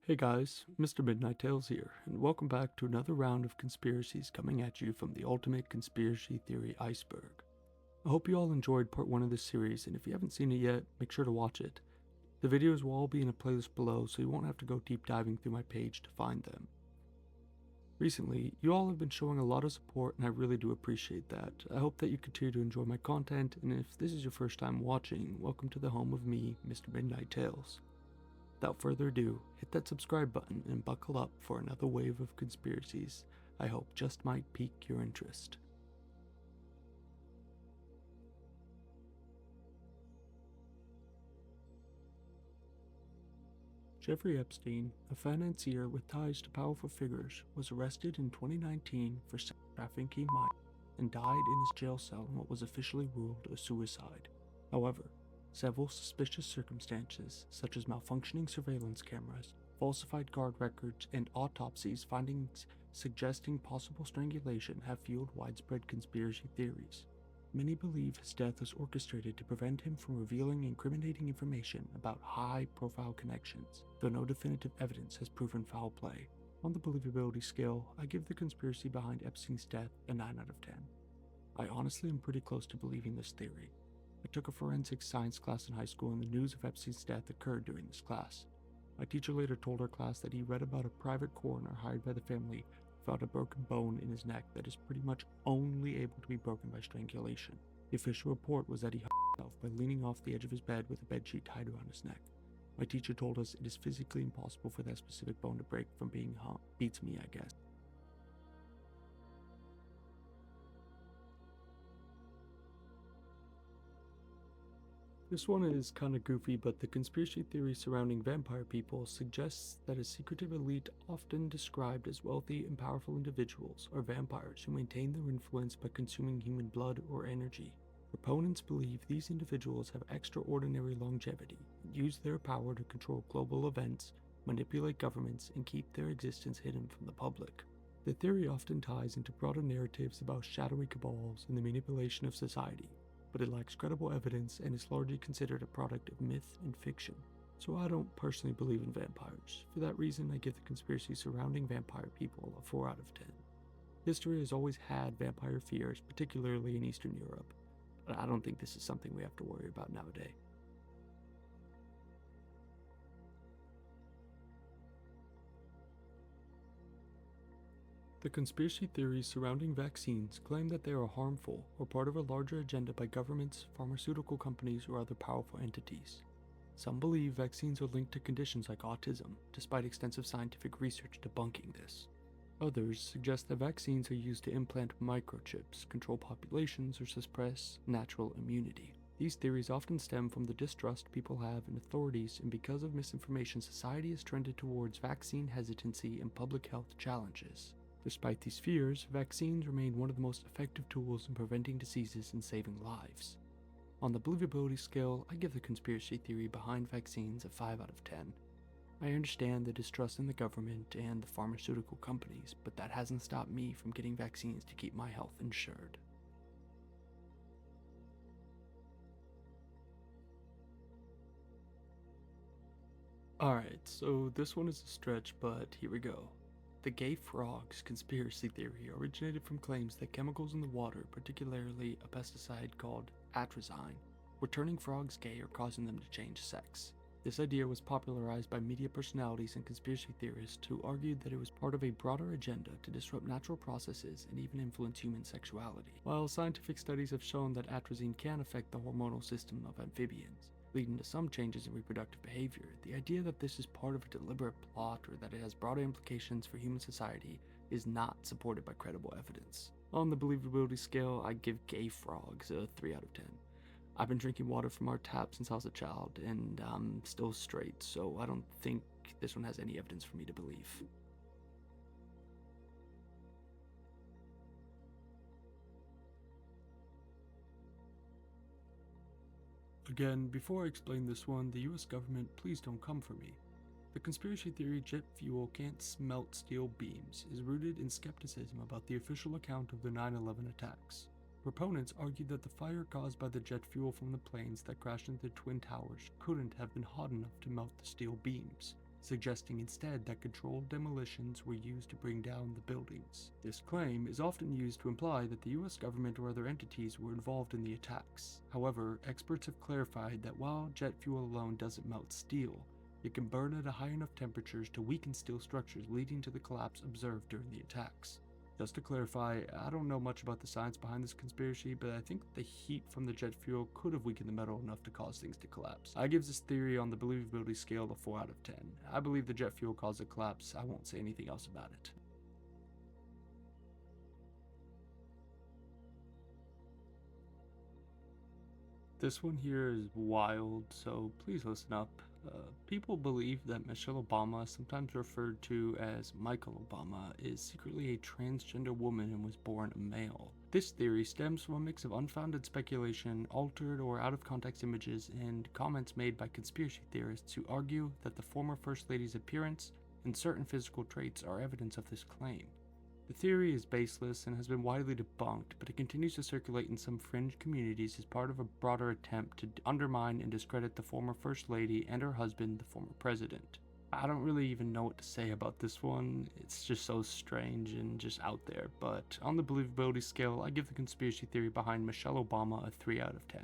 Hey guys, Mr. Midnight Tales here, and welcome back to another round of conspiracies coming at you from the ultimate conspiracy theory iceberg. I hope you all enjoyed part 1 of this series, and if you haven't seen it yet, make sure to watch it. The videos will all be in a playlist below, so you won't have to go deep diving through my page to find them. Recently, you all have been showing a lot of support, and I really do appreciate that. I hope that you continue to enjoy my content, and if this is your first time watching, welcome to the home of me, Mr. Midnight Tales. Without further ado, hit that subscribe button and buckle up for another wave of conspiracies I hope just might pique your interest. Jeffrey Epstein, a financier with ties to powerful figures, was arrested in 2019 for sex trafficking minors and died in his jail cell in what was officially ruled a suicide. However, several suspicious circumstances, such as malfunctioning surveillance cameras, falsified guard records, and autopsies findings suggesting possible strangulation, have fueled widespread conspiracy theories. Many believe his death was orchestrated to prevent him from revealing incriminating information about high-profile connections, though no definitive evidence has proven foul play. On the believability scale, I give the conspiracy behind Epstein's death a 9 out of 10. I honestly am pretty close to believing this theory. I took a forensics science class in high school, and the news of Epstein's death occurred during this class. My teacher later told our class that he read about a private coroner hired by the family who found a broken bone in his neck that is pretty much only able to be broken by strangulation. The official report was that he hung himself by leaning off the edge of his bed with a bedsheet tied around his neck. My teacher told us it is physically impossible for that specific bone to break from being hung. Beats me, I guess. This one is kinda goofy, but the conspiracy theory surrounding vampire people suggests that a secretive elite, often described as wealthy and powerful individuals, are vampires who maintain their influence by consuming human blood or energy. Proponents believe these individuals have extraordinary longevity and use their power to control global events, manipulate governments, and keep their existence hidden from the public. The theory often ties into broader narratives about shadowy cabals and the manipulation of society, but it lacks credible evidence and is largely considered a product of myth and fiction. So I don't personally believe in vampires. For that reason, I give the conspiracy surrounding vampire people a 4 out of 10. History has always had vampire fears, particularly in Eastern Europe, but I don't think this is something we have to worry about nowadays. The conspiracy theories surrounding vaccines claim that they are harmful or part of a larger agenda by governments, pharmaceutical companies, or other powerful entities. Some believe vaccines are linked to conditions like autism, despite extensive scientific research debunking this. Others suggest that vaccines are used to implant microchips, control populations, or suppress natural immunity. These theories often stem from the distrust people have in authorities, and because of misinformation, society has trended towards vaccine hesitancy and public health challenges. Despite these fears, vaccines remain one of the most effective tools in preventing diseases and saving lives. On the believability scale, I give the conspiracy theory behind vaccines a 5 out of 10. I understand the distrust in the government and the pharmaceutical companies, but that hasn't stopped me from getting vaccines to keep my health insured. Alright, so this one is a stretch, but here we go. The gay frogs conspiracy theory originated from claims that chemicals in the water, particularly a pesticide called atrazine, were turning frogs gay or causing them to change sex. This idea was popularized by media personalities and conspiracy theorists who argued that it was part of a broader agenda to disrupt natural processes and even influence human sexuality. While scientific studies have shown that atrazine can affect the hormonal system of amphibians, leading to some changes in reproductive behavior, the idea that this is part of a deliberate plot or that it has broader implications for human society is not supported by credible evidence. On the believability scale, I give gay frogs a 3 out of 10. I've been drinking water from our tap since I was a child, and I'm still straight, so I don't think this one has any evidence for me to believe. Again, before I explain this one, the US government, please don't come for me. The conspiracy theory jet fuel can't smelt steel beams is rooted in skepticism about the official account of the 9/11 attacks. Proponents argued that the fire caused by the jet fuel from the planes that crashed into the Twin Towers couldn't have been hot enough to melt the steel beams. suggesting instead that controlled demolitions were used to bring down the buildings. This claim is often used to imply that the US government or other entities were involved in the attacks. However, experts have clarified that while jet fuel alone doesn't melt steel, it can burn at a high enough temperatures to weaken steel structures, leading to the collapse observed during the attacks. Just to clarify, I don't know much about the science behind this conspiracy, but I think the heat from the jet fuel could have weakened the metal enough to cause things to collapse. I give this theory on the believability scale a 4 out of 10. I believe the jet fuel caused a collapse. I won't say anything else about it. This one here is wild, so please listen up. People believe that Michelle Obama, sometimes referred to as Michael Obama, is secretly a transgender woman and was born a male. This theory stems from a mix of unfounded speculation, altered or out of context images, and comments made by conspiracy theorists who argue that the former First Lady's appearance and certain physical traits are evidence of this claim. The theory is baseless and has been widely debunked, but it continues to circulate in some fringe communities as part of a broader attempt to undermine and discredit the former First Lady and her husband, the former president. I don't really even know what to say about this one. It's just so strange and just out there, but on the believability scale, I give the conspiracy theory behind Michelle Obama a 3 out of 10.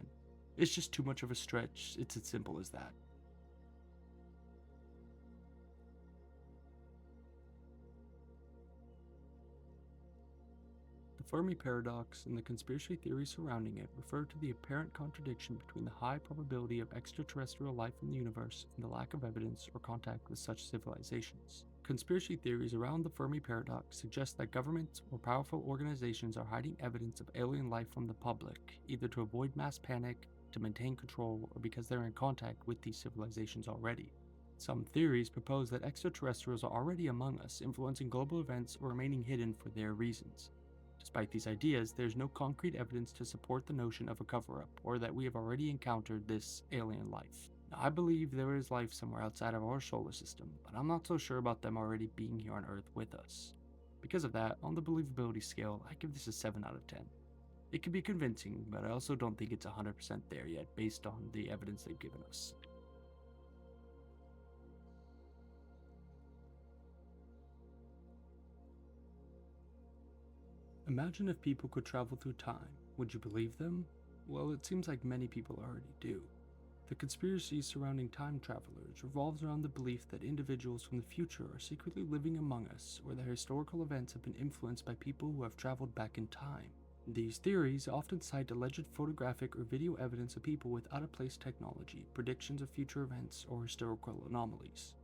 It's just too much of a stretch. It's as simple as that. The Fermi paradox and the conspiracy theories surrounding it refer to the apparent contradiction between the high probability of extraterrestrial life in the universe and the lack of evidence or contact with such civilizations. Conspiracy theories around the Fermi paradox suggest that governments or powerful organizations are hiding evidence of alien life from the public, either to avoid mass panic, to maintain control, or because they're in contact with these civilizations already. Some theories propose that extraterrestrials are already among us, influencing global events or remaining hidden for their reasons. Despite these ideas, there is no concrete evidence to support the notion of a cover-up, or that we have already encountered this alien life. Now, I believe there is life somewhere outside of our solar system, but I'm not so sure about them already being here on Earth with us. Because of that, on the believability scale, I give this a 7 out of 10. It can be convincing, but I also don't think it's 100% there yet based on the evidence they've given us. Imagine if people could travel through time. Would you believe them? Well, it seems like many people already do. The conspiracy surrounding time travelers revolves around the belief that individuals from the future are secretly living among us, or that historical events have been influenced by people who have traveled back in time. These theories often cite alleged photographic or video evidence of people with out-of-place technology, predictions of future events, or historical anomalies.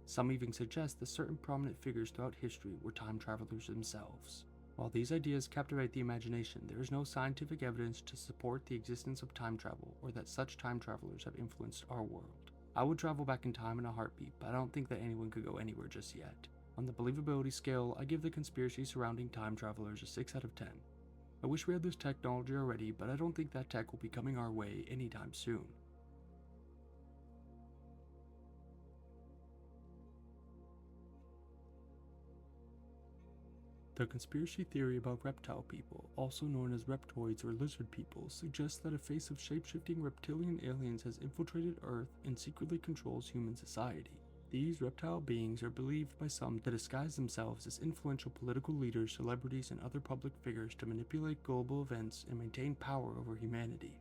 Some even suggest that certain prominent figures throughout history were time travelers themselves. While these ideas captivate the imagination, there is no scientific evidence to support the existence of time travel or that such time travelers have influenced our world. I would travel back in time in a heartbeat, but I don't think that anyone could go anywhere just yet. On the believability scale, I give the conspiracy surrounding time travelers a 6 out of 10. I wish we had this technology already, but I don't think that tech will be coming our way anytime soon. The conspiracy theory about reptile people, also known as reptoids or lizard people, suggests that a face of shape-shifting reptilian aliens has infiltrated Earth and secretly controls human society. These reptile beings are believed by some to disguise themselves as influential political leaders, celebrities, and other public figures to manipulate global events and maintain power over humanity.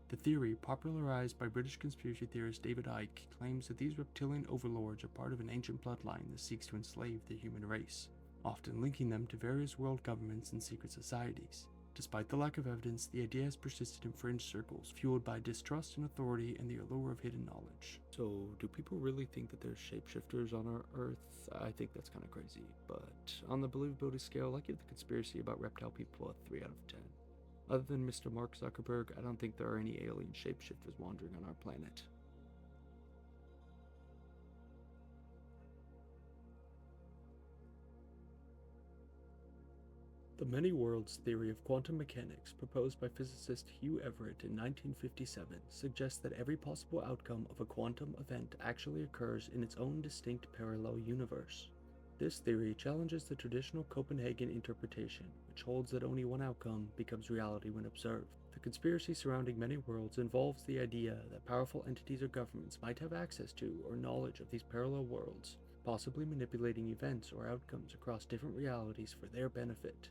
The theory, popularized by British conspiracy theorist David Icke, claims that these reptilian overlords are part of an ancient bloodline that seeks to enslave the human race, often linking them to various world governments and secret societies. Despite the lack of evidence, the idea has persisted in fringe circles, fueled by distrust in authority and the allure of hidden knowledge. So, do people really think that there's shapeshifters on our Earth? I think that's kind of crazy, but on the believability scale, I give the conspiracy about reptile people a 3 out of 10. Other than Mr. Mark Zuckerberg, I don't think there are any alien shapeshifters wandering on our planet. The many worlds theory of quantum mechanics, proposed by physicist Hugh Everett in 1957, suggests that every possible outcome of a quantum event actually occurs in its own distinct parallel universe. This theory challenges the traditional Copenhagen interpretation, which holds that only one outcome becomes reality when observed. The conspiracy surrounding many worlds involves the idea that powerful entities or governments might have access to or knowledge of these parallel worlds, possibly manipulating events or outcomes across different realities for their benefit.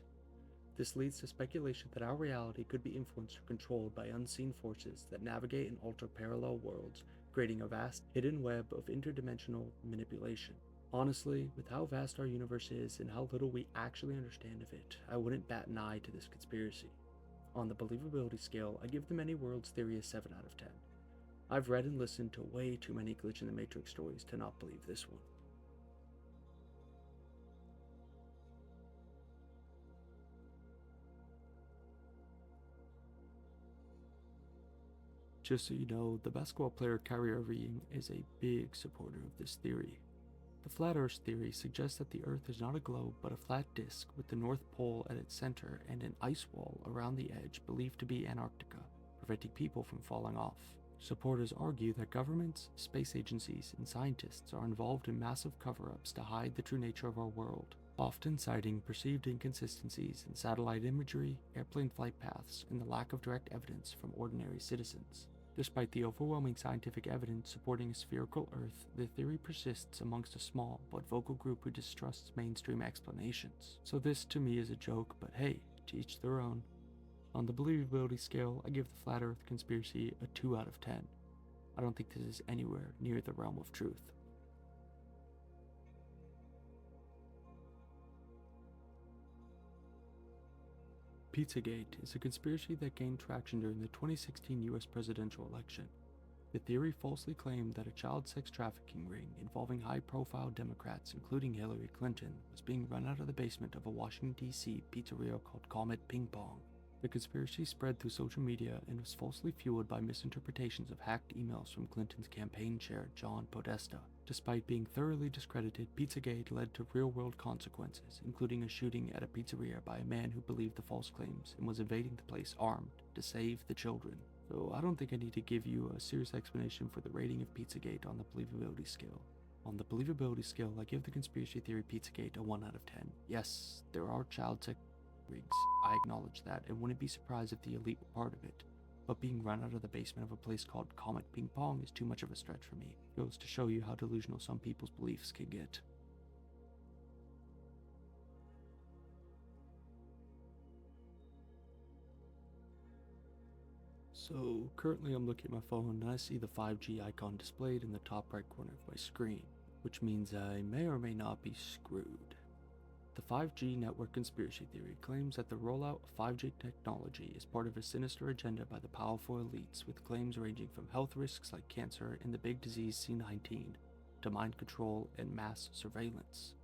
This leads to speculation that our reality could be influenced or controlled by unseen forces that navigate and alter parallel worlds, creating a vast, hidden web of interdimensional manipulation. Honestly, with how vast our universe is and how little we actually understand of it, I wouldn't bat an eye to this conspiracy. On the believability scale, I give the many worlds theory a 7 out of 10. I've read and listened to way too many Glitch in the Matrix stories to not believe this one. Just so you know, the basketball player Kyrie Irving is a big supporter of this theory. The flat Earth theory suggests that the Earth is not a globe but a flat disk with the North Pole at its center and an ice wall around the edge believed to be Antarctica, preventing people from falling off. Supporters argue that governments, space agencies, and scientists are involved in massive cover-ups to hide the true nature of our world, often citing perceived inconsistencies in satellite imagery, airplane flight paths, and the lack of direct evidence from ordinary citizens. Despite the overwhelming scientific evidence supporting a spherical Earth, the theory persists amongst a small but vocal group who distrusts mainstream explanations. So this to me is a joke, but hey, to each their own. On the believability scale, I give the Flat Earth conspiracy a 2 out of 10. I don't think this is anywhere near the realm of truth. Pizzagate is a conspiracy that gained traction during the 2016 US presidential election. The theory falsely claimed that a child sex trafficking ring involving high-profile Democrats, including Hillary Clinton, was being run out of the basement of a Washington, D.C. pizzeria called Comet Ping Pong. The conspiracy spread through social media and was falsely fueled by misinterpretations of hacked emails from Clinton's campaign chair, John Podesta. Despite being thoroughly discredited, Pizzagate led to real-world consequences, including a shooting at a pizzeria by a man who believed the false claims and was invading the place armed to save the children. So I don't think I need to give you a serious explanation for the rating of Pizzagate on the believability scale. On the believability scale, I give the conspiracy theory Pizzagate a 1 out of 10. Yes, there are child sex rigs, I acknowledge that, and wouldn't be surprised if the elite were part of it. But being run out of the basement of a place called Comet Ping Pong is too much of a stretch for me. It goes to show you how delusional some people's beliefs can get. So currently I'm looking at my phone and I see the 5G icon displayed in the top right corner of my screen, which means I may or may not be screwed. The 5G network conspiracy theory claims that the rollout of 5G technology is part of a sinister agenda by the powerful elites, with claims ranging from health risks like cancer and the big disease C19 to mind control and mass surveillance.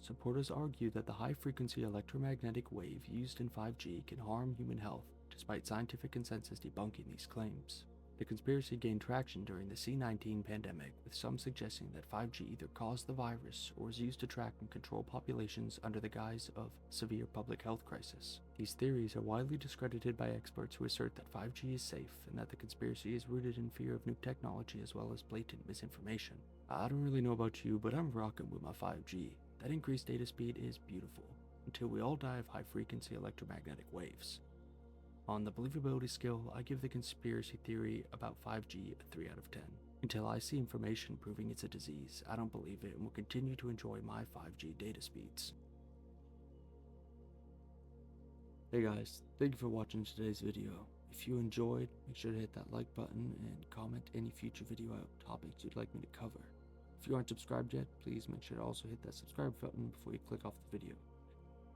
Supporters argue that the high-frequency electromagnetic wave used in 5G can harm human health, despite scientific consensus debunking these claims. The conspiracy gained traction during the C19 pandemic, with some suggesting that 5G either caused the virus or was used to track and control populations under the guise of severe public health crisis. These theories are widely discredited by experts who assert that 5G is safe and that the conspiracy is rooted in fear of new technology as well as blatant misinformation. I don't really know about you, but I'm rocking with my 5G. That increased data speed is beautiful, until we all die of high-frequency electromagnetic waves. On the believability scale, I give the conspiracy theory about 5G a 3 out of 10. Until I see information proving it's a disease, I don't believe it and will continue to enjoy my 5G data speeds. Hey guys, thank you for watching today's video. If you enjoyed, make sure to hit that like button and comment any future video topics you'd like me to cover. If you aren't subscribed yet, please make sure to also hit that subscribe button before you click off the video.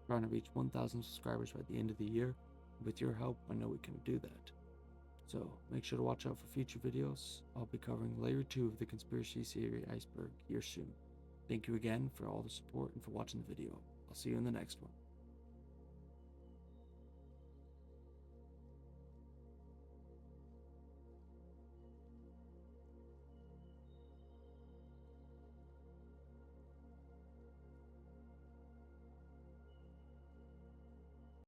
We're trying to reach 1,000 subscribers by the end of the year. With your help, I know we can do that. So, make sure to watch out for future videos. I'll be covering Layer 2 of the conspiracy theory Iceberg here soon. Thank you again for all the support and for watching the video. I'll see you in the next one.